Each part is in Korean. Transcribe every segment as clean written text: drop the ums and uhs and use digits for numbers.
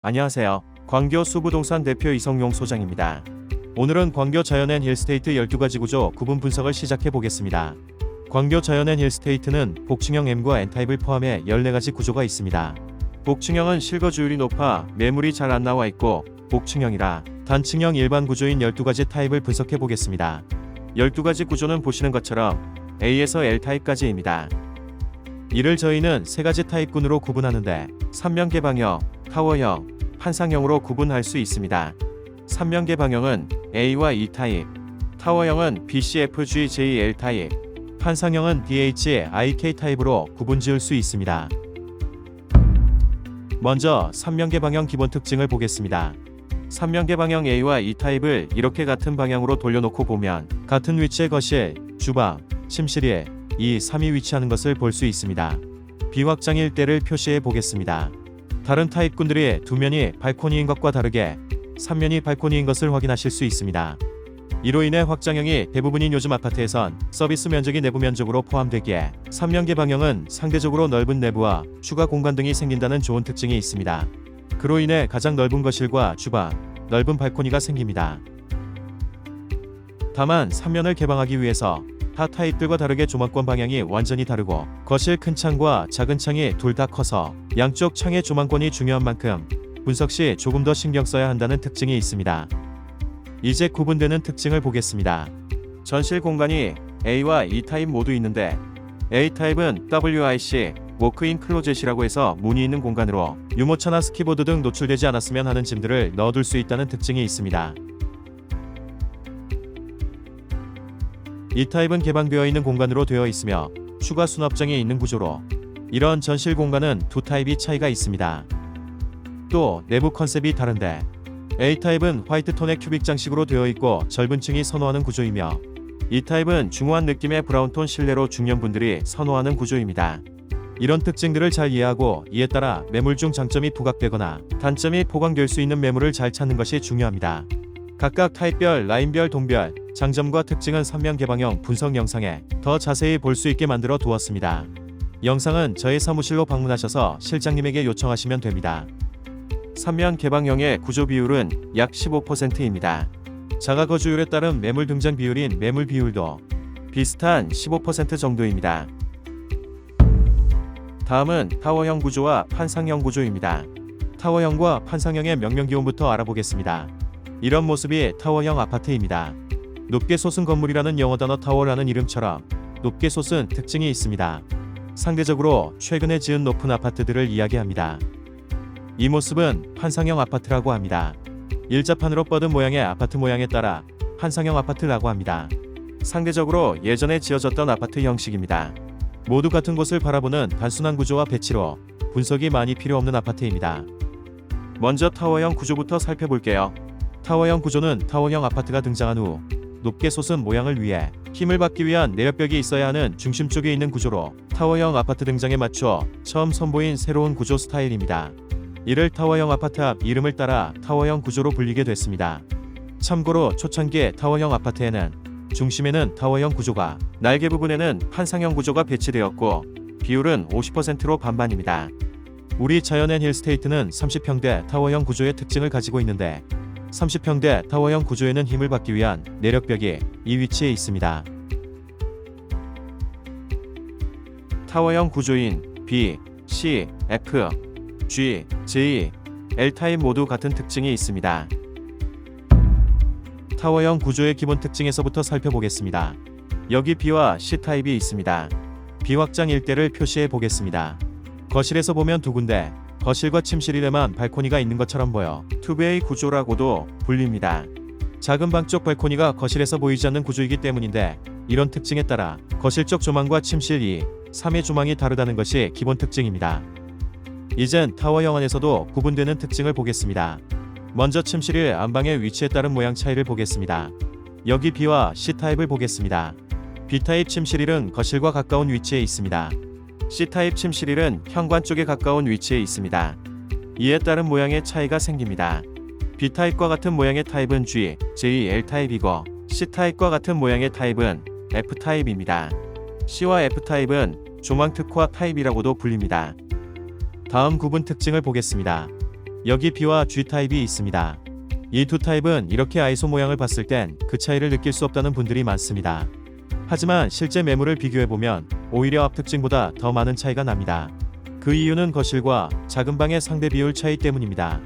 안녕하세요. 광교 수부동산 대표 이성용 소장입니다. 오늘은 광교 자연앤 힐스테이트 12가지 구조 구분 분석을 시작해 보겠습니다. 광교 자연앤 힐스테이트는 복층형 M과 N타입을 포함해 14가지 구조가 있습니다. 복층형은 실거주율이 높아 매물이 잘 안 나와 있고, 복층형이라 단층형 일반 구조인 12가지 타입을 분석해 보겠습니다. 12가지 구조는 보시는 것처럼 A에서 L타입까지입니다. 이를 저희는 3가지 타입군으로 구분하는데 3면 개방형, 타워형, 판상형으로 구분할 수 있습니다. 3면 개방형은 A와 E타입, 타워형은 BCFG, L타입, 판상형은 DH, IK 타입으로 구분 지을 수 있습니다. 먼저 3면 개방형 기본 특징을 보겠습니다. 3면 개방형 A와 E타입을 이렇게 같은 방향으로 돌려놓고 보면 같은 위치의 거실, 주방, 침실이 2, 3이 위치하는 것을 볼 수 있습니다. 비확장일 때를 표시해 보겠습니다. 다른 타입군들이 2면이 발코니인 것과 다르게 3면이 발코니인 것을 확인하실 수 있습니다. 이로 인해 확장형이 대부분인 요즘 아파트에선 서비스 면적이 내부 면적으로 포함되기에 3면 개방형은 상대적으로 넓은 내부와 추가 공간 등이 생긴다는 좋은 특징이 있습니다. 그로 인해 가장 넓은 거실과 주방, 넓은 발코니가 생깁니다. 다만 3면을 개방하기 위해서 타 타입들과 다르게 조망권 방향이 완전히 다르고, 거실 큰 창과 작은 창이 둘 다 커서 양쪽 창의 조망권이 중요한 만큼 분석 시 조금 더 신경 써야 한다는 특징이 있습니다. 이제 구분되는 특징을 보겠습니다. 전실 공간이 A와 E타입 모두 있는데, A타입은 WIC, 워크인 클로젯이라고 해서 문이 있는 공간으로 유모차나 스키보드 등 노출되지 않았으면 하는 짐들을 넣어둘 수 있다는 특징이 있습니다. E타입은 개방되어 있는 공간으로 되어 있으며 추가 수납장이 있는 구조로, 이런 전실 공간은 두 타입이 차이가 있습니다. 또 내부 컨셉이 다른데, A타입은 화이트톤의 큐빅 장식으로 되어 있고 젊은 층이 선호하는 구조이며, E타입은 중후한 느낌의 브라운톤 실내로 중년분들이 선호하는 구조입니다. 이런 특징들을 잘 이해하고 이에 따라 매물 중 장점이 부각되거나 단점이 포괄될 수 있는 매물을 잘 찾는 것이 중요합니다. 각각 타입별, 라인별, 동별, 장점과 특징은 3면 개방형 분석 영상에 더 자세히 볼 수 있게 만들어 두었습니다. 영상은 저희 사무실로 방문하셔서 실장님에게 요청하시면 됩니다. 3면 개방형의 구조 비율은 약 15%입니다. 자가 거주율에 따른 매물 등장 비율인 매물 비율도 비슷한 15% 정도입니다. 다음은 타워형 구조와 판상형 구조입니다. 타워형과 판상형의 명령기온부터 알아보겠습니다. 이런 모습이 타워형 아파트입니다. 높게 솟은 건물이라는 영어 단어 타워라는 이름처럼 높게 솟은 특징이 있습니다. 상대적으로 최근에 지은 높은 아파트들을 이야기합니다. 이 모습은 판상형 아파트라고 합니다. 일자판으로 뻗은 모양의 아파트 모양에 따라 판상형 아파트라고 합니다. 상대적으로 예전에 지어졌던 아파트 형식입니다. 모두 같은 곳을 바라보는 단순한 구조와 배치로 분석이 많이 필요 없는 아파트입니다. 먼저 타워형 구조부터 살펴볼게요. 타워형 구조는 타워형 아파트가 등장한 후 높게 솟은 모양을 위해 힘을 받기 위한 내력벽이 있어야 하는 중심 쪽에 있는 구조로 타워형 아파트 등장에 맞춰 처음 선보인 새로운 구조 스타일입니다. 이를 타워형 아파트 앞 이름을 따라 타워형 구조로 불리게 됐습니다. 참고로 초창기 타워형 아파트에는 중심에는 타워형 구조가, 날개 부분에는 판상형 구조가 배치되었고 비율은 50%로 반반입니다. 우리 자연앤 힐스테이트는 30평대 타워형 구조의 특징을 가지고 있는데, 30평대 타워형 구조에는 힘을 받기 위한 내력벽이 이 위치에 있습니다. 타워형 구조인 B, C, F, G, J, L타입 모두 같은 특징이 있습니다. 타워형 구조의 기본 특징에서부터 살펴보겠습니다. 여기 B와 C타입이 있습니다. 비확장 일대를 표시해 보겠습니다. 거실에서 보면 두 군데, 거실과 침실이에만 발코니가 있는 것처럼 보여 2베이 구조라고도 불립니다. 작은 방 쪽 발코니가 거실에서 보이지 않는 구조이기 때문인데, 이런 특징에 따라 거실 쪽 조망과 침실 2, 3의 조망이 다르다는 것이 기본 특징입니다. 이젠 타워형 안에서도 구분되는 특징을 보겠습니다. 먼저 침실의 안방의 위치에 따른 모양 차이를 보겠습니다. 여기 B와 C타입을 보겠습니다. B타입 침실일은 거실과 가까운 위치에 있습니다. C타입 침실일은 현관 쪽에 가까운 위치에 있습니다. 이에 따른 모양의 차이가 생깁니다. B타입과 같은 모양의 타입은 G, J, L타입이고 C타입과 같은 모양의 타입은 F타입입니다. C와 F타입은 조망 특화 타입이라고도 불립니다. 다음 구분 특징을 보겠습니다. 여기 B와 G 타입이 있습니다. 이 두 타입은 이렇게 아이소 모양을 봤을 땐 그 차이를 느낄 수 없다는 분들이 많습니다. 하지만 실제 매물을 비교해보면 오히려 앞 특징보다 더 많은 차이가 납니다. 그 이유는 거실과 작은 방의 상대 비율 차이 때문입니다.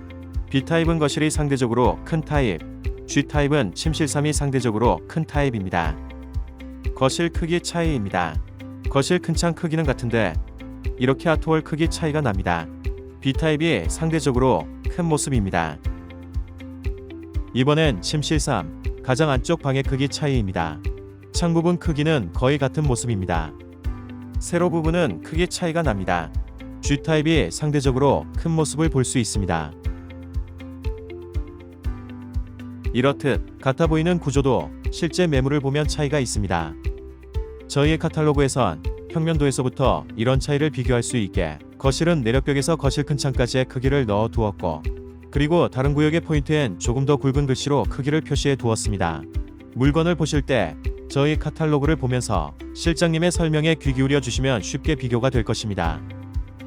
B타입은 거실이 상대적으로 큰 타입, G타입은 침실삼이 상대적으로 큰 타입입니다. 거실 크기 차이입니다. 거실 큰 창 크기는 같은데 이렇게 아트월 크기 차이가 납니다. B타입이 상대적으로 큰 모습입니다. 이번엔 침실 3, 가장 안쪽 방의 크기 차이입니다. 창 부분 크기는 거의 같은 모습입니다. 세로 부분은 크기 차이가 납니다. G타입이 상대적으로 큰 모습을 볼 수 있습니다. 이렇듯 같아 보이는 구조도 실제 매물을 보면 차이가 있습니다. 저희의 카탈로그에선 평면도에서부터 이런 차이를 비교할 수 있게 거실은 내력벽에서 거실 큰 창까지의 크기를 넣어 두었고, 그리고 다른 구역의 포인트엔 조금 더 굵은 글씨로 크기를 표시해 두었습니다. 물건을 보실 때 저희 카탈로그를 보면서 실장님의 설명에 귀 기울여 주시면 쉽게 비교가 될 것입니다.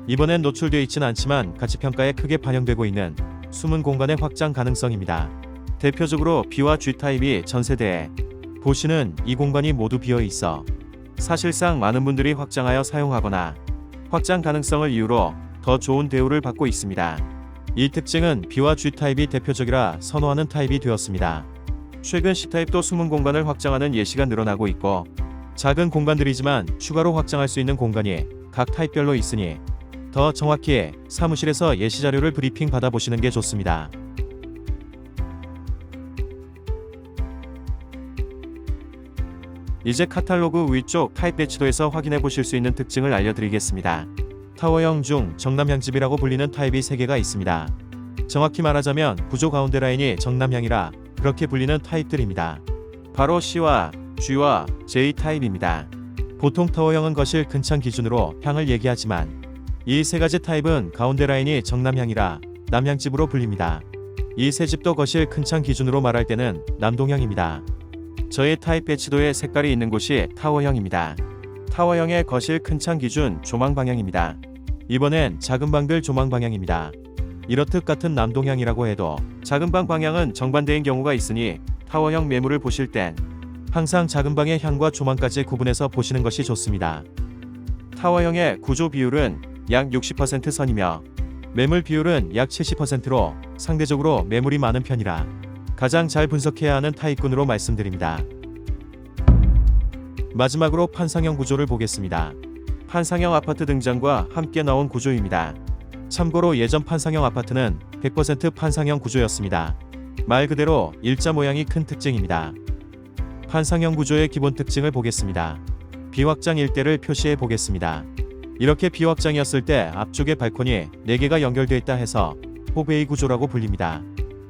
이번엔 노출되어 있진 않지만 가치평가에 크게 반영되고 있는 숨은 공간의 확장 가능성입니다. 대표적으로 B와 G타입이 전세대에 보시는 이 공간이 모두 비어 있어 사실상 많은 분들이 확장하여 사용하거나 확장 가능성을 이유로 더 좋은 대우를 받고 있습니다. 이 특징은 B와 G타입이 대표적이라 선호하는 타입이 되었습니다. 최근 C타입도 숨은 공간을 확장하는 예시가 늘어나고 있고, 작은 공간들이지만 추가로 확장할 수 있는 공간이 각 타입별로 있으니 더 정확히 사무실에서 예시 자료를 브리핑 받아보시는 게 좋습니다. 이제 카탈로그 위쪽 타입 배치도에서 확인해 보실 수 있는 특징을 알려드리겠습니다. 타워형 중 정남향집이라고 불리는 타입이 3개가 있습니다. 정확히 말하자면 구조 가운데 라인이 정남향이라 그렇게 불리는 타입들입니다. 바로 C와 G와 J 타입입니다. 보통 타워형은 거실 큰 창 기준으로 향을 얘기하지만 이 세 가지 타입은 가운데 라인이 정남향이라 남향집으로 불립니다. 이 세 집도 거실 큰 창 기준으로 말할 때는 남동향입니다. 저의 타입 배치도에 색깔이 있는 곳이 타워형입니다. 타워형의 거실 큰 창 기준 조망 방향입니다. 이번엔 작은 방들 조망 방향입니다. 이렇듯 같은 남동향이라고 해도 작은 방 방향은 정반대인 경우가 있으니 타워형 매물을 보실 땐 항상 작은 방의 향과 조망까지 구분해서 보시는 것이 좋습니다. 타워형의 구조 비율은 약 60% 선이며 매물 비율은 약 70%로 상대적으로 매물이 많은 편이라 가장 잘 분석해야 하는 타입군으로 말씀드립니다. 마지막으로 판상형 구조를 보겠습니다. 판상형 아파트 등장과 함께 나온 구조입니다. 참고로 예전 판상형 아파트는 100% 판상형 구조였습니다. 말 그대로 일자 모양이 큰 특징입니다. 판상형 구조의 기본 특징을 보겠습니다. 비확장 일대를 표시해 보겠습니다. 이렇게 비확장이었을 때 앞쪽에 발코니 4개가 연결되어 있다 해서 호베이 구조라고 불립니다.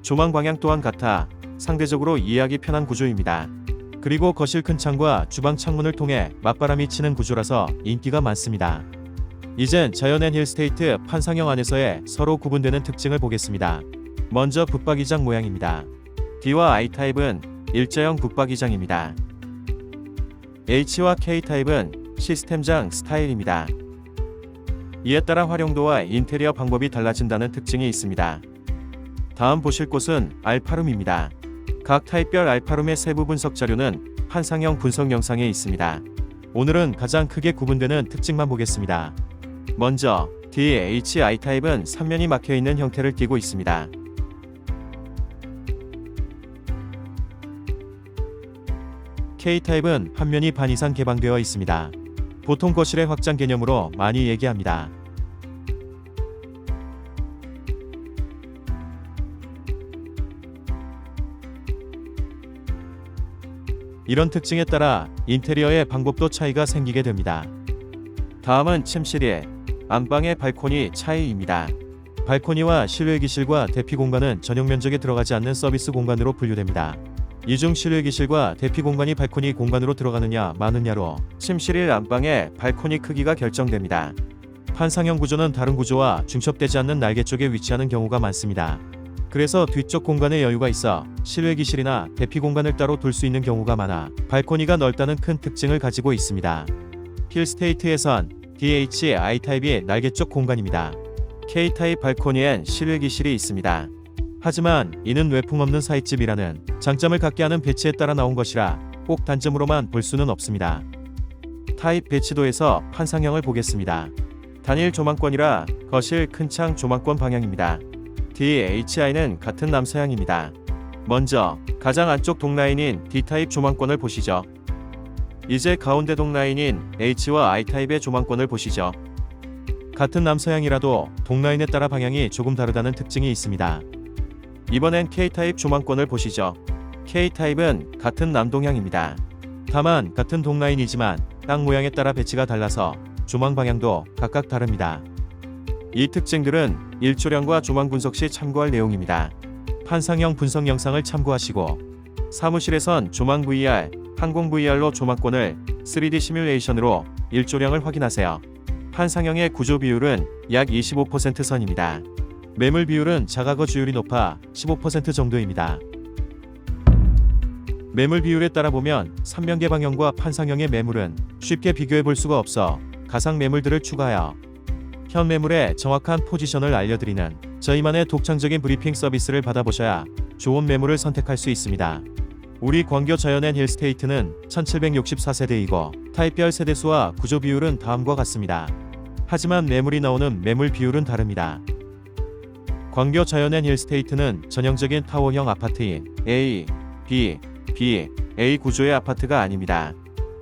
조망 방향 또한 같아 상대적으로 이해하기 편한 구조입니다. 그리고 거실 큰 창과 주방 창문을 통해 맞바람이 치는 구조라서 인기가 많습니다. 이젠 자연앤 힐스테이트 판상형 안에서의 서로 구분되는 특징을 보겠습니다. 먼저 붙박이장 모양입니다. D와 I타입은 일자형 붙박이장입니다. H와 K타입은 시스템장 스타일입니다. 이에 따라 활용도와 인테리어 방법이 달라진다는 특징이 있습니다. 다음 보실 곳은 알파룸입니다. 각 타입별 알파룸의 세부 분석 자료는 판상형 분석 영상에 있습니다. 오늘은 가장 크게 구분되는 특징만 보겠습니다. 먼저 DHI 타입은 3면이 막혀있는 형태를 띠고 있습니다. K타입은 한 면이 반 이상 개방되어 있습니다. 보통 거실의 확장 개념으로 많이 얘기합니다. 이런 특징에 따라 인테리어의 방법도 차이가 생기게 됩니다. 다음은 침실의 안방의 발코니 차이입니다. 발코니와 실외기실과 대피공간은 전용 면적에 들어가지 않는 서비스 공간으로 분류됩니다. 이 중 실외기실과 대피공간이 발코니 공간으로 들어가느냐 마느냐로 침실 안방의 발코니 크기가 결정됩니다. 판상형 구조는 다른 구조와 중첩되지 않는 날개 쪽에 위치하는 경우가 많습니다. 그래서 뒤쪽 공간에 여유가 있어 실외기실이나 대피 공간을 따로 둘 수 있는 경우가 많아 발코니가 넓다는 큰 특징을 가지고 있습니다. 힐스테이트에선 DHI 타입이 날개 쪽 공간입니다. K타입 발코니엔 실외 기실이 있습니다. 하지만 이는 외풍 없는 사이집이라는 장점을 갖게 하는 배치에 따라 나온 것이라 꼭 단점으로만 볼 수는 없습니다. 타입 배치도에서 판상형을 보겠습니다. 단일 조망권이라 거실 큰 창 조망권 방향입니다. DHI는 같은 남서향입니다. 먼저 가장 안쪽 동라인인 D타입 조망권을 보시죠. 이제 가운데 동라인인 H와 I타입의 조망권을 보시죠. 같은 남서향이라도 동라인에 따라 방향이 조금 다르다는 특징이 있습니다. 이번엔 K타입 조망권을 보시죠. K타입은 같은 남동향입니다. 다만 같은 동라인이지만 땅 모양에 따라 배치가 달라서 조망 방향도 각각 다릅니다. 이 특징들은 일조량과 조망 분석 시 참고할 내용입니다. 판상형 분석 영상을 참고하시고 사무실에선 조망 VR, 항공 VR로 조망권을 3D 시뮬레이션으로 일조량을 확인하세요. 판상형의 구조 비율은 약 25% 선입니다. 매물 비율은 자가거 주율이 높아 15% 정도입니다. 매물 비율에 따라 보면 3명계 방형과 판상형의 매물은 쉽게 비교해 볼 수가 없어 가상 매물들을 추가하여 현 매물의 정확한 포지션을 알려드리는 저희만의 독창적인 브리핑 서비스를 받아보셔야 좋은 매물을 선택할 수 있습니다. 우리 광교 자연앤 힐스테이트는 1764세대이고 타입별 세대수와 구조 비율은 다음과 같습니다. 하지만 매물이 나오는 매물 비율은 다릅니다. 광교 자연앤 힐스테이트는 전형적인 타워형 아파트인 A, B, A 구조의 아파트가 아닙니다.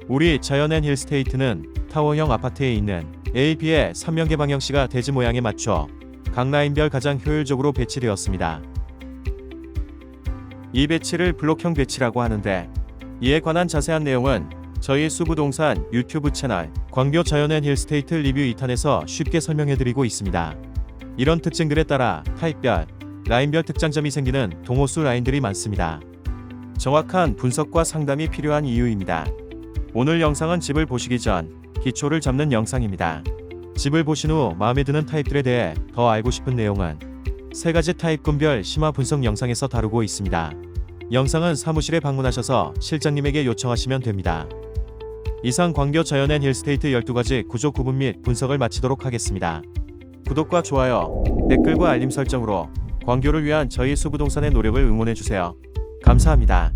우리 자연앤 힐스테이트는 타워형 아파트에 있는 A, B의 3명계 방형시가 대지 모양에 맞춰 각 라인별 가장 효율적으로 배치되었습니다. 이 배치를 블록형 배치라고 하는데 이에 관한 자세한 내용은 저희 수부동산 유튜브 채널 광교 자연앤 힐스테이트 리뷰 2탄에서 쉽게 설명해드리고 있습니다. 이런 특징들에 따라 타입별, 라인별 특장점이 생기는 동호수 라인들이 많습니다. 정확한 분석과 상담이 필요한 이유입니다. 오늘 영상은 집을 보시기 전 기초를 잡는 영상입니다. 집을 보신 후 마음에 드는 타입들에 대해 더 알고 싶은 내용은 3가지 타입군별 심화 분석 영상에서 다루고 있습니다. 영상은 사무실에 방문하셔서 실장님에게 요청하시면 됩니다. 이상 광교 자연앤 힐스테이트 12가지 구조 구분 및 분석을 마치도록 하겠습니다. 구독과 좋아요, 댓글과 알림 설정으로 광교를 위한 저희 수부동산의 노력을 응원해주세요. 감사합니다.